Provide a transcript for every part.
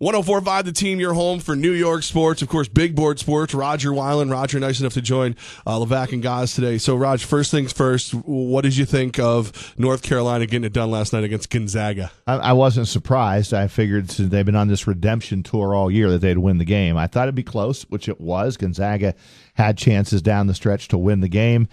104.5 The Team, your home for New York sports. Of course, big board sports. Rodger, Wyland. Rodger, nice enough to join Levack and Gaz today. So, Raj, first things first, what did you think of North Carolina getting it done last night against Gonzaga? I wasn't surprised. I figured since they've been on this redemption tour all year that they'd win the game. I thought it'd be close, which it was. Gonzaga had chances down the stretch to win the game.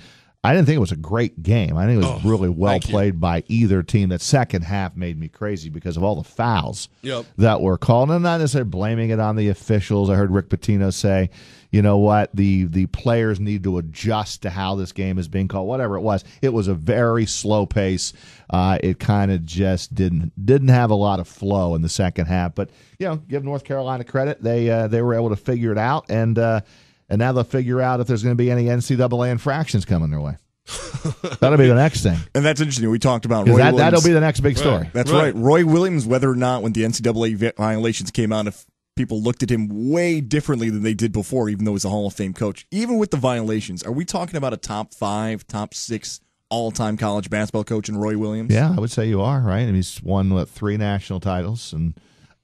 I didn't think it was a great game. I think it was really well played by either team. That second half made me crazy because of all the fouls that were called. And I'm not necessarily blaming it on the officials. I heard Rick Pitino say, you know what, the players need to adjust to how this game is being called. Whatever it was a very slow pace. It kind of just didn't have a lot of flow in the second half. But, give North Carolina credit. They were able to figure it out, and now they'll figure out if there's going to be any NCAA infractions coming their way. That'll be the next thing. And that's interesting. We talked about Roy Williams. That'll be the next big story. That's right. Roy Williams, whether or not when the NCAA violations came out, if people looked at him way differently than they did before, even though he's a Hall of Fame coach. Even with the violations, are we talking about a top 5, top 6 all-time college basketball coach in Roy Williams? Yeah, I would say you are, right? And he's won, 3 national titles, and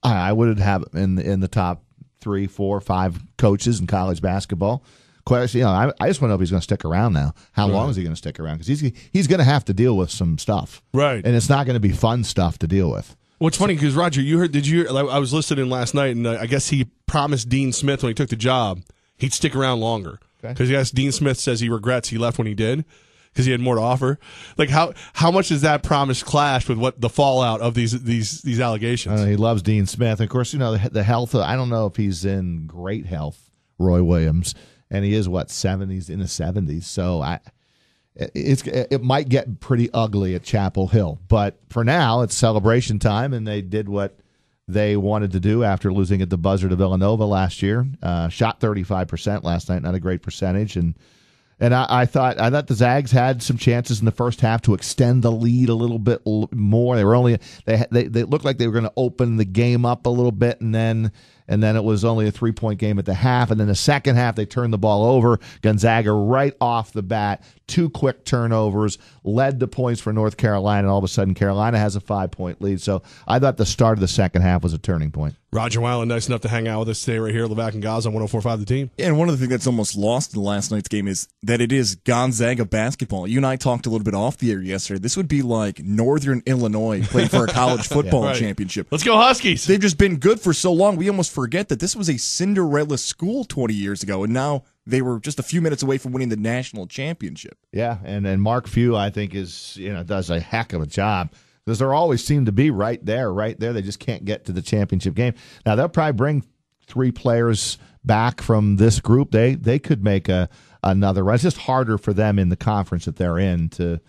I would have in the top 3, 4, 5 coaches in college basketball. I just want to know if he's going to stick around now. How long is he going to stick around? Because he's going to have to deal with some stuff, right? And it's not going to be fun stuff to deal with. Well, it's funny because Rodger, did you? I was listening last night, and I guess he promised Dean Smith when he took the job he'd stick around longer. Because yes, Dean Smith says he regrets he left when he did because he had more to offer. Like how much does that promise clash with what the fallout of these allegations? He loves Dean Smith. Of course, the health. I don't know if he's in great health, Roy Williams. And he is 70s, in the 70s. So it might get pretty ugly at Chapel Hill. But for now, it's celebration time, and they did what they wanted to do after losing at the buzzer to Villanova last year. Shot 35% last night, not a great percentage. And I thought the Zags had some chances in the first half to extend the lead a little bit more. They looked like they were going to open the game up a little bit, and then it was only a 3-point game at the half. And then the second half, they turned the ball over. Gonzaga right off the bat, 2 quick turnovers, led the points for North Carolina, and all of a sudden Carolina has a 5-point lead. So I thought the start of the second half was a turning point. Rodger Wyland, nice enough to hang out with us today right here at Levack and Gaz on 104.5 The Team. Yeah, and one of the things that's almost lost in last night's game is that it is Gonzaga basketball. You and I talked a little bit off the air yesterday. This would be like Northern Illinois playing for a college football championship. Let's go Huskies. They've just been good for so long. We almost forget that this was a Cinderella school 20 years ago, and now they were just a few minutes away from winning the national championship. Yeah, and Mark Few, I think, does a heck of a job. Because there always seem to be right there. They just can't get to the championship game. Now, they'll probably bring 3 players back from this group. They could make another run. It's just harder for them in the conference that they're in to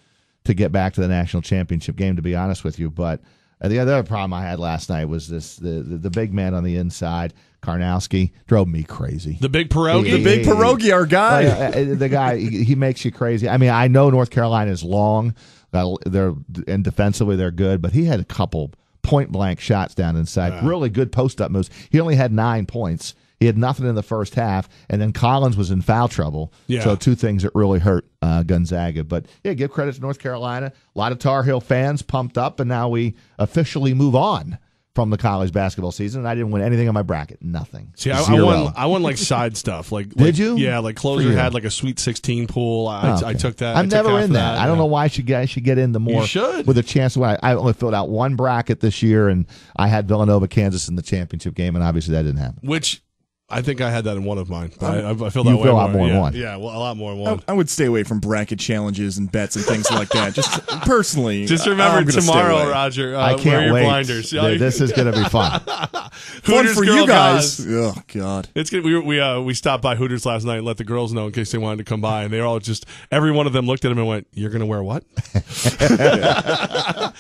get back to the national championship game, to be honest with you. But the other problem I had last night was the big man on the inside, Karnowski, drove me crazy. The big pierogi? The big pierogi, our guy. The guy, he makes you crazy. I mean, I know North Carolina is long. And defensively, they're good, but he had a couple point-blank shots down inside. Really good post-up moves. He only had 9 points. He had nothing in the first half, and then Collins was in foul trouble. Yeah. So 2 things that really hurt Gonzaga. But, give credit to North Carolina. A lot of Tar Heel fans pumped up, and now we officially move on from the college basketball season, and I didn't win anything on my bracket. Nothing. See, I won like side stuff. Did you? Yeah, like Closer had like a Sweet 16 pool. I took that. I'm never in that. I don't know why I should get into more. You should. With a chance to win. I only filled out 1 bracket this year, and I had Villanova, Kansas in the championship game, and obviously that didn't happen. Which I think I had that in one of mine. I feel that way a lot more in one. Yeah, well, a lot more in one. I would stay away from bracket challenges and bets and things like that. Just personally. Just remember tomorrow, Rodger. I can't wear your wait. Blinders. This is going to be fun. Fun for you guys. Oh God. It's good. We stopped by Hooters last night and let the girls know in case they wanted to come by, and they all just every one of them looked at him and went, "You're going to wear what?"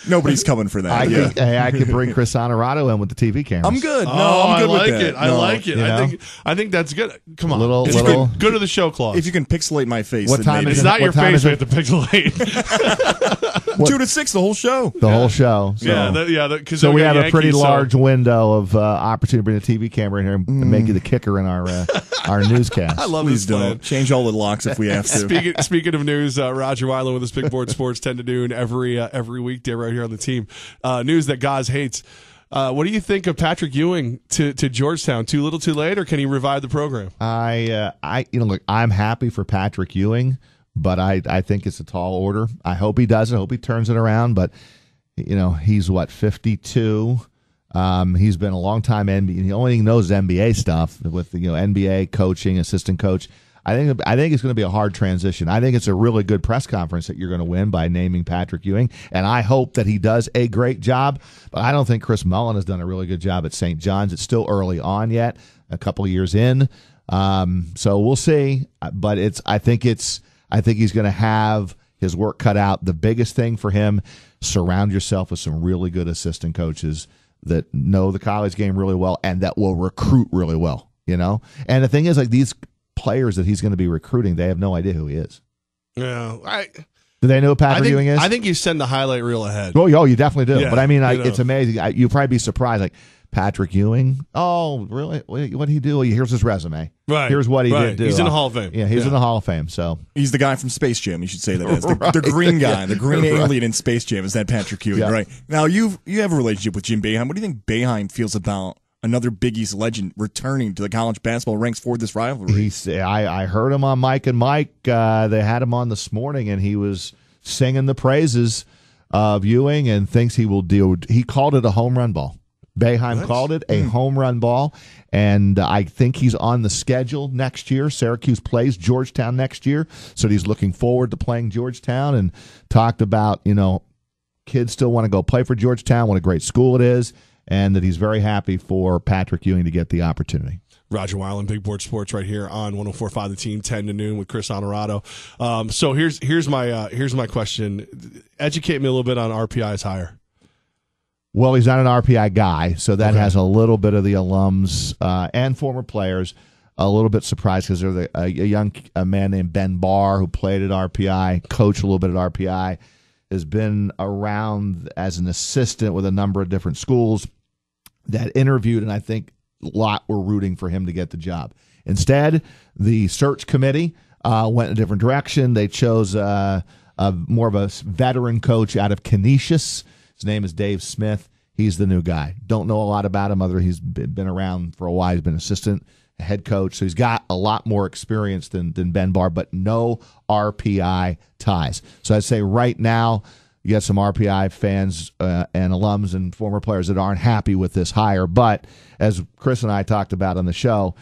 Nobody's coming for that. I could bring Chris Honorado in with the TV cameras. I'm good. I'm good with that. I like it. I think that's good. Come on, go to the show, Claus. If you can pixelate my face, what time it's not your face we have to pixelate. 2 to 6, the whole show. The whole show. So, so we have a pretty large window of opportunity to bring a TV camera in here and make you the kicker in our newscast. I love Please this plan. don't change all the locks if we have to. Speaking of news, Rodger Wyland with us, Big Board Sports 10 to noon every weekday right here on the team. News that Gaz hates. What do you think of Patrick Ewing to Georgetown? Too little, too late, or can he revive the program? Look, I'm happy for Patrick Ewing, but I think it's a tall order. I hope he does it. I hope he turns it around. But he's 52. He's been a long time NBA. The only thing he knows is NBA stuff with NBA coaching, assistant coach. I think it's going to be a hard transition. I think it's a really good press conference that you're going to win by naming Patrick Ewing, and I hope that he does a great job. But I don't think Chris Mullen has done a really good job at St. John's. It's still early on yet, a couple of years in. So we'll see. But I think he's going to have his work cut out. The biggest thing for him: surround yourself with some really good assistant coaches that know the college game really well and that will recruit really well. And the thing is, like, these players that he's going to be recruiting, they have no idea who he is. Yeah, do they know who Patrick Ewing is? I think you send the highlight reel ahead. Oh, you definitely do. Yeah, but I mean, it's amazing. You'd probably be surprised, like, Patrick Ewing. Oh, really? What did he do? Well, here's his resume. Right. Here's what he did do. He's in the Hall of Fame. Yeah, he's in the Hall of Fame. So he's the guy from Space Jam. You should say that as the green guy, the green alien in Space Jam. Is that Patrick Ewing? Right. Now you have a relationship with Jim Boeheim. What do you think Boeheim feels about another Big East legend returning to the college basketball ranks for this rivalry? I heard him on Mike and Mike. They had him on this morning, and he was singing the praises of Ewing and thinks he will do. He called it a home run ball. Boeheim called it a home run ball, and I think he's on the schedule next year. Syracuse plays Georgetown next year, so he's looking forward to playing Georgetown, and talked about, kids still want to go play for Georgetown, what a great school it is, and that he's very happy for Patrick Ewing to get the opportunity. Rodger Wyland, Big Board Sports, right here on 104.5 The Team, 10 to noon with Chris Honorado. So here's my question. Educate me a little bit on RPI's hire. Well, he's not an RPI guy, so that has a little bit of the alums and former players a little bit surprised, because there's a young man named Ben Barr who played at RPI, coached a little bit at RPI, has been around as an assistant with a number of different schools that interviewed, and I think a lot were rooting for him to get the job. Instead, the search committee went in a different direction. They chose more of a veteran coach out of Canisius. His name is Dave Smith. He's the new guy. Don't know a lot about him other than he's been around for a while. He's been assistant, head coach, so he's got a lot more experience than Ben Barr, but no RPI ties. So I'd say right now you got some RPI fans and alums and former players that aren't happy with this hire. But as Chris and I talked about on the show,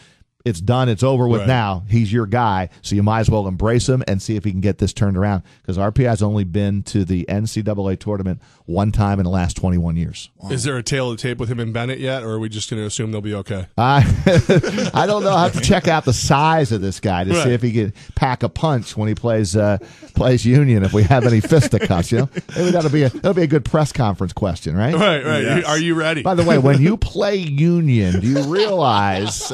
it's done. It's over with now. He's your guy, so you might as well embrace him and see if he can get this turned around, because RPI has only been to the NCAA tournament one time in the last 21 years. Wow. Is there a tail of the tape with him and Bennett yet, or are we just going to assume they'll be okay? I don't know. I have to check out the size of this guy to see if he can pack a punch when he plays Union, if we have any fisticuffs. Maybe that'll be a good press conference question, right? Right. Yes. Are you ready? By the way, when you play Union, do you realize...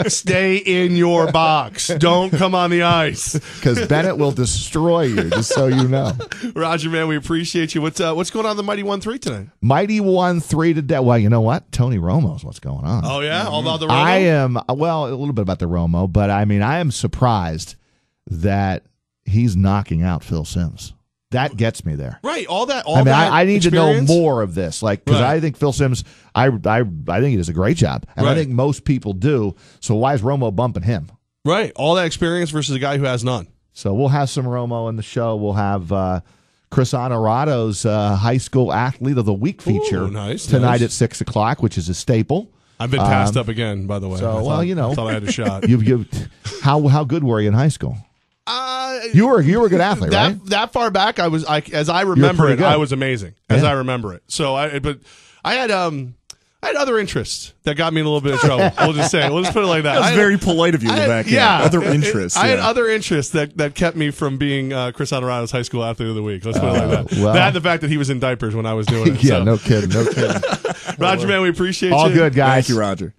Stay in your box. Don't come on the ice, because Bennett will destroy you. Just so you know, Rodger, man, we appreciate you. What's going on in the Mighty 1-3 tonight? Mighty 1-3 today. Well, you know what? Tony Romo's what's going on. Oh yeah, all about the Romo. I am a little bit about the Romo, but I mean, I am surprised that he's knocking out Phil Simms. That gets me there. Right. I need experience? to know more of this, because I think Phil Simms, I think he does a great job, and I think most people do. So why is Romo bumping him? Right. All that experience versus a guy who has none. So we'll have some Romo in the show. We'll have Chris Honorado's High School Athlete of the Week feature tonight at 6 o'clock, which is a staple. I've been passed up again, by the way. So I thought I had a shot. How good were you in high school? You were a good athlete, right? That far back, as I remember it, I was amazing. As I remember it. So I had other interests that got me in a little bit of trouble. We'll just put it like that. That's very polite of you, Levack. Other interests. I had other interests that kept me from being Chris Honorado's High School Athlete of the Week. Let's put it like that. That and the fact that he was in diapers when I was doing it. No kidding. Rodger, man, we appreciate you. All good, guys. Thank you, Rodger.